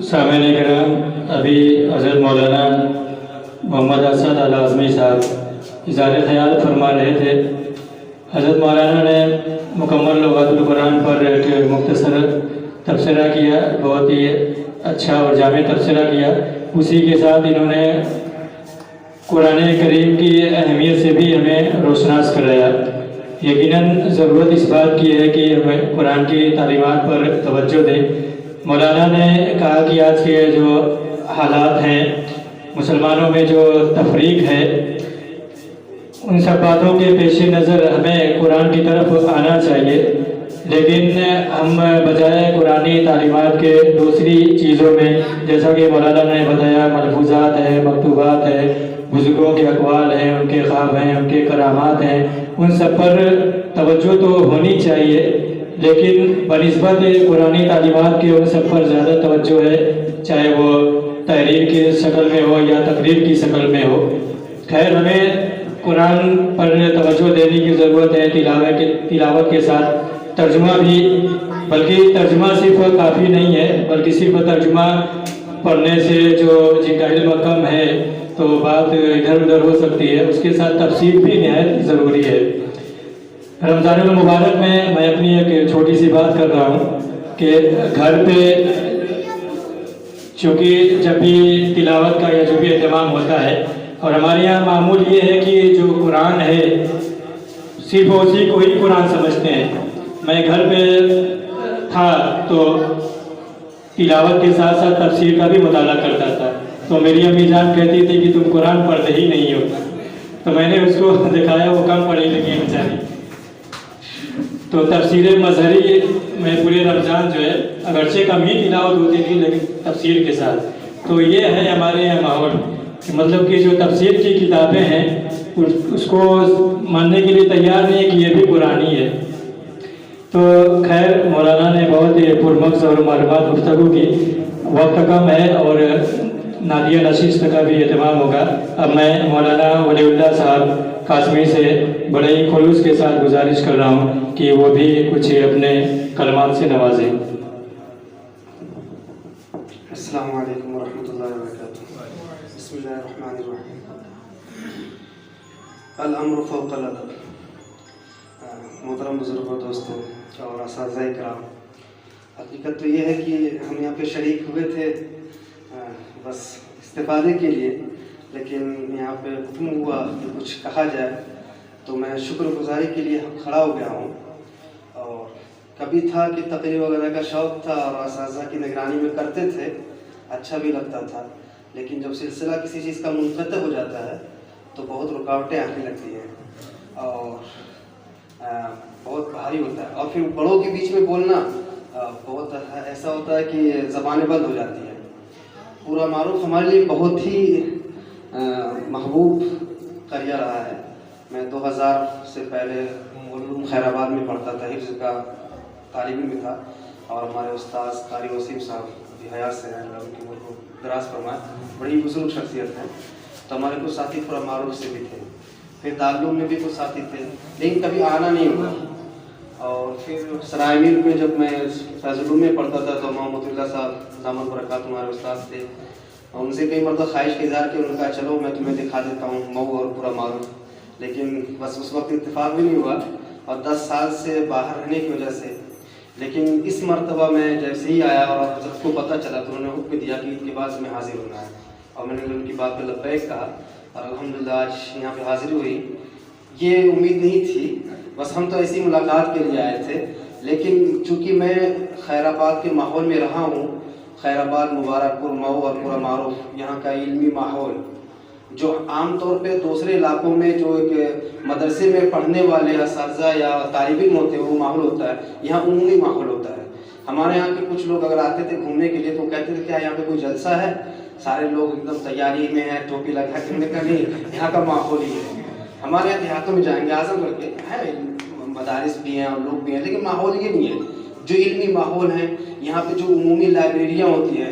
سامعین کرام، ابھی حضرت مولانا محمد اسد العظمی صاحب اظہار خیال فرما رہے تھے۔ حضرت مولانا نے مکمل لغات القرآن پر ایک مختصر تبصرہ کیا، بہت ہی اچھا اور جامع تبصرہ کیا۔ اسی کے ساتھ انہوں نے قرآن کریم کی اہمیت سے بھی ہمیں روشناس کرایا۔ یقیناً ضرورت اس بات کی ہے کہ ہمیں قرآن کی تعلیمات پر توجہ دیں۔ مولانا نے کہا کہ آج کے جو حالات ہیں، مسلمانوں میں جو تفریق ہے، ان سب باتوں کے پیش نظر ہمیں قرآن کی طرف آنا چاہیے، لیکن ہم بجائے قرآنی تعلیمات کے دوسری چیزوں میں، جیسا کہ مولانا نے بتایا، ملفوظات ہیں، مکتوبات ہیں، بزرگوں کے اقوال ہیں، ان کے خواب ہیں، ان کے کرامات ہیں، ان سب پر توجہ تو ہونی چاہیے، لیکن بنسبت قرآنی تعلیمات کے ان سب پر زیادہ توجہ ہے، چاہے وہ تحریر کی شکل میں ہو یا تقریر کی شکل میں ہو۔ خیر، ہمیں قرآن پر توجہ دینے کی ضرورت ہے، تلاوت کے ساتھ ترجمہ بھی، بلکہ ترجمہ صرف کافی نہیں ہے، بلکہ صرف ترجمہ پڑھنے سے جو جن کا علم کم ہے تو بات ادھر ادھر ہو سکتی ہے، اس کے ساتھ تفسیر بھی نہایت ضروری ہے۔ رمضان المبارک میں اپنی ایک چھوٹی سی بات کر رہا ہوں کہ گھر پہ چونکہ جب بھی تلاوت کا یا جو بھی اہتمام ہوتا ہے، اور ہمارے یہاں معمول یہ ہے کہ جو قرآن ہے صرف اسی کو ہی قرآن سمجھتے ہیں۔ میں گھر پہ تھا تو تلاوت کے ساتھ ساتھ تفسیر کا بھی مطالعہ کرتا تھا، تو میری امی جان کہتی تھی کہ تم قرآن پڑھتے ہی نہیں ہو، تو میں نے اس کو دکھایا، وہ کم پڑھی لگی بیچاری۔ تو تفسیر مظہری میں پورے رمضان جو ہے اگرچہ کم ہی تلاوت ہوتی تھی، لیکن تفسیر کے ساتھ، تو یہ ہے ہمارے یہاں ماحول، مطلب کہ جو تفسیر کی کتابیں ہیں اس کو ماننے کے لیے تیار نہیں ہے کہ یہ بھی قرآنی ہے۔ تو خیر، مولانا نے بہت ہی پرمغز اور معلومات گفتگو کی، وقت کم ہے اور نادیہ نشست کا بھی اہتمام ہوگا۔ اب میں مولانا ولی اللہ صاحب قاسمی سے بڑے ہی خلوص کے ساتھ گزارش کر رہا ہوں کہ وہ بھی کچھ اپنے کلمات سے نوازیں۔ السلام علیکم ورحمۃ اللہ وبرکاتہ۔ بسم اللہ الرحمن الرحیم۔ الامر فوق الادب۔ محترم بزرگوں، دوستوں اور اساتذہ کرام، حقیقت تو یہ ہے کہ ہم یہاں پہ شریک ہوئے تھے بس استفادے کے لیے، لیکن یہاں پہ حکم ہوا کہ کچھ کہا جائے تو میں شکر گزاری کے لیے کھڑا ہو گیا ہوں۔ اور کبھی تھا کہ تقریر وغیرہ کا شوق تھا اور اساتذہ کی نگرانی میں کرتے تھے، اچھا بھی لگتا تھا، لیکن جب سلسلہ کسی چیز کا منقطع ہو جاتا ہے تو بہت رکاوٹیں آنے لگتی ہیں اور بہت بھاری ہوتا ہے، اور پھر بڑوں کے بیچ میں بولنا بہت ایسا ہوتا ہے کہ زبانیں بند ہو جاتی ہیں۔ پورا معروف ہمارے لیے بہت ہی محبوب قریہ رہا ہے۔ میں 2000 سے پہلے علوم خیر آباد میں پڑھتا تھا، حفظ کا طالبی میں تھا، اور ہمارے استاذ قاری وسیم صاحب بھی حیات سے ہیں، اللہ ان کی عمر کو دراز فرمائے، بڑی بزرگ شخصیت ہیں۔ تو ہمارے کچھ ساتھی پورا معروف سے بھی تھے، پھر دارالعلوم میں بھی کچھ ساتھی تھے، لیکن کبھی آنا نہیں ہوا۔ اور پھر سرائے میر میں جب میں فیض العلوم میں پڑھتا تھا تو محمد اللہ صاحب دامت برکات ہمارے استاد تھے، اور ان سے کئی مرتبہ خواہش کا اظہار کیا، ان کا چلو میں تمہیں دکھا دیتا ہوں مئو اور پورا معروف، لیکن بس اس وقت اتفاق بھی نہیں ہوا، اور 10 سال سے باہر رہنے کی وجہ سے۔ لیکن اس مرتبہ میں جیسے ہی آیا اور حضرت کو پتہ چلا تو انہوں نے حکم دیا کہ عید کے بعد میں حاضر ہونا ہے، اور میں نے ان کی بات پہ لبیک کہا، اور الحمدللہ آج یہاں پہ حاضری ہوئی۔ یہ امید نہیں تھی، بس ہم تو ایسی ملاقات کے لیے آئے تھے، لیکن چونکہ میں خیر آباد کے ماحول میں رہا ہوں، خیر آباد، مبارک پور، مئو اور پورا معروف، یہاں کا علمی ماحول جو عام طور پہ دوسرے علاقوں میں جو ایک مدرسے میں پڑھنے والے اساتذہ یا طالب علم ہوتے ہیں وہ ماحول ہوتا ہے، یہاں عمومی ماحول ہوتا ہے۔ ہمارے یہاں کے کچھ لوگ اگر آتے تھے گھومنے کے لیے تو کہتے تھے کیا یہاں پہ کوئی جلسہ ہے، سارے لوگ ایک دم تیاری میں ہیں، ٹوپی لگا کے، میں کہا نہیں، یہاں کا ماحول ہی ہے۔ ہمارے یہاں دیہاتوں میں جائیں گے، اعظم گڑھ کے ہے، مدارس بھی ہیں اور لوگ بھی ہیں، لیکن ماحول یہ نہیں ہے۔ جو علمی ماحول ہیں، یہاں پہ جو عمومی لائبریریاں ہوتی ہیں،